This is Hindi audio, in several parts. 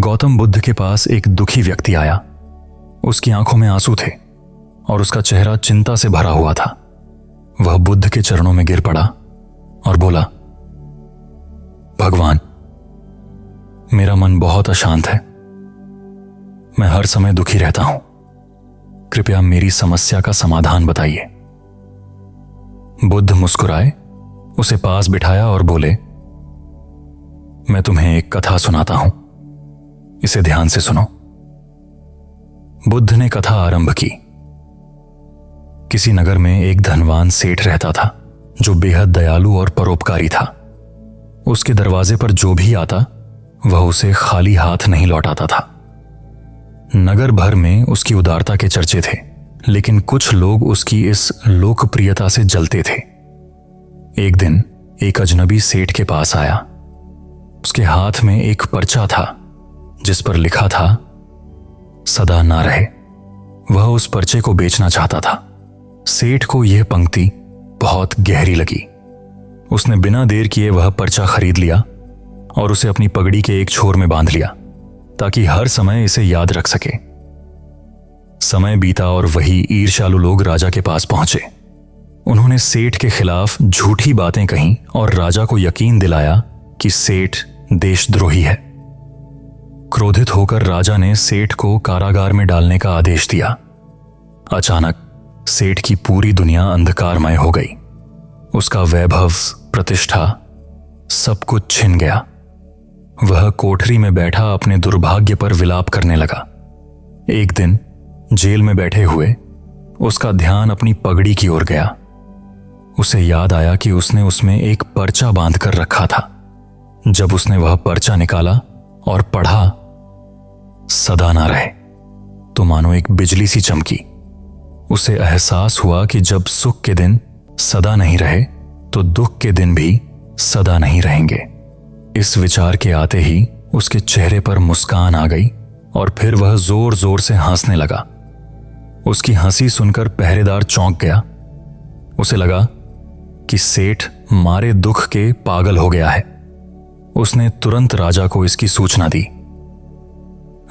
गौतम बुद्ध के पास एक दुखी व्यक्ति आया। उसकी आंखों में आंसू थे और उसका चेहरा चिंता से भरा हुआ था। वह बुद्ध के चरणों में गिर पड़ा और बोला, भगवान, मेरा मन बहुत अशांत है। मैं हर समय दुखी रहता हूं। कृपया मेरी समस्या का समाधान बताइए। बुद्ध मुस्कुराए, उसे पास बिठाया और बोले, मैं तुम्हें एक कथा सुनाता हूं, इसे ध्यान से सुनो। बुद्ध ने कथा आरंभ की। किसी नगर में एक धनवान सेठ रहता था जो बेहद दयालु और परोपकारी था। उसके दरवाजे पर जो भी आता वह उसे खाली हाथ नहीं लौटाता था। नगर भर में उसकी उदारता के चर्चे थे, लेकिन कुछ लोग उसकी इस लोकप्रियता से जलते थे। एक दिन एक अजनबी सेठ के पास आया। उसके हाथ में एक पर्चा था जिस पर लिखा था, सदा ना रहे। वह उस पर्चे को बेचना चाहता था। सेठ को यह पंक्ति बहुत गहरी लगी। उसने बिना देर किए वह पर्चा खरीद लिया और उसे अपनी पगड़ी के एक छोर में बांध लिया ताकि हर समय इसे याद रख सके। समय बीता और वही ईर्ष्यालु लोग राजा के पास पहुंचे। उन्होंने सेठ के खिलाफ झूठी बातें कहीं और राजा को यकीन दिलाया कि सेठ देशद्रोही है। क्रोधित होकर राजा ने सेठ को कारागार में डालने का आदेश दिया। अचानक सेठ की पूरी दुनिया अंधकारमय हो गई। उसका वैभव, प्रतिष्ठा, सब कुछ छिन गया। वह कोठरी में बैठा अपने दुर्भाग्य पर विलाप करने लगा। एक दिन जेल में बैठे हुए उसका ध्यान अपनी पगड़ी की ओर गया। उसे याद आया कि उसने उसमें एक पर्चा बांध कर रखा था। जब उसने वह पर्चा निकाला और पढ़ा, सदा ना रहे, तो मानो एक बिजली सी चमकी। उसे एहसास हुआ कि जब सुख के दिन सदा नहीं रहे तो दुख के दिन भी सदा नहीं रहेंगे। इस विचार के आते ही उसके चेहरे पर मुस्कान आ गई और फिर वह जोर जोर से हंसने लगा। उसकी हंसी सुनकर पहरेदार चौंक गया। उसे लगा कि सेठ मारे दुख के पागल हो गया है। उसने तुरंत राजा को इसकी सूचना दी।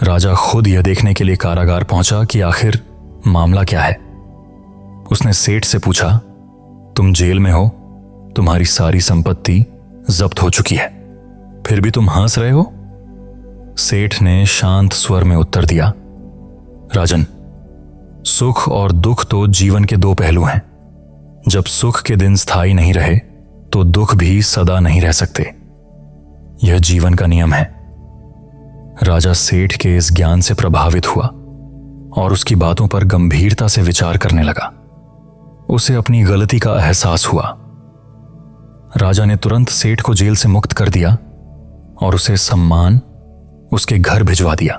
राजा खुद यह देखने के लिए कारागार पहुंचा कि आखिर मामला क्या है। उसने सेठ से पूछा, तुम जेल में हो, तुम्हारी सारी संपत्ति जब्त हो चुकी है, फिर भी तुम हंस रहे हो? सेठ ने शांत स्वर में उत्तर दिया, राजन, सुख और दुख तो जीवन के दो पहलू हैं। जब सुख के दिन स्थायी नहीं रहे तो दुख भी सदा नहीं रह सकते। यह जीवन का नियम है। राजा सेठ के इस ज्ञान से प्रभावित हुआ और उसकी बातों पर गंभीरता से विचार करने लगा। उसे अपनी गलती का एहसास हुआ। राजा ने तुरंत सेठ को जेल से मुक्त कर दिया और उसे सम्मान उसके घर भिजवा दिया।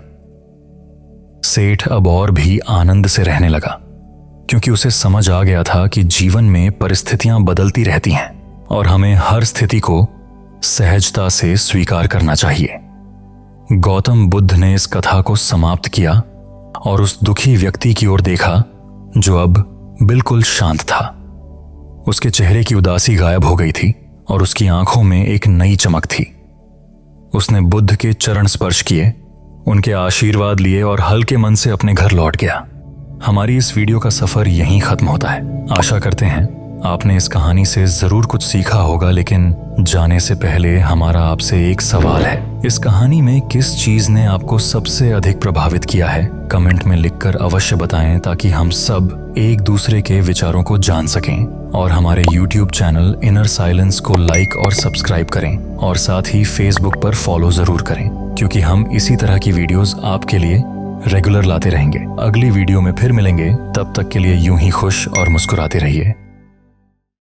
सेठ अब और भी आनंद से रहने लगा, क्योंकि उसे समझ आ गया था कि जीवन में परिस्थितियां बदलती रहती हैं और हमें हर स्थिति को सहजता से स्वीकार करना चाहिए। गौतम बुद्ध ने इस कथा को समाप्त किया और उस दुखी व्यक्ति की ओर देखा जो अब बिल्कुल शांत था। उसके चेहरे की उदासी गायब हो गई थी और उसकी आंखों में एक नई चमक थी। उसने बुद्ध के चरण स्पर्श किए, उनके आशीर्वाद लिए और हल्के मन से अपने घर लौट गया। हमारी इस वीडियो का सफर यहीं खत्म होता है। आशा करते हैं आपने इस कहानी से जरूर कुछ सीखा होगा, लेकिन जाने से पहले हमारा आपसे एक सवाल है। इस कहानी में किस चीज ने आपको सबसे अधिक प्रभावित किया है? कमेंट में लिखकर अवश्य बताएं ताकि हम सब एक दूसरे के विचारों को जान सकें। और हमारे YouTube चैनल इनर साइलेंस को लाइक और सब्सक्राइब करें और साथ ही Facebook पर फॉलो जरूर करें, क्योंकि हम इसी तरह की वीडियोस आपके लिए रेगुलर लाते रहेंगे। अगली वीडियो में फिर मिलेंगे, तब तक के लिए यूं ही खुश और मुस्कुराते रहिए।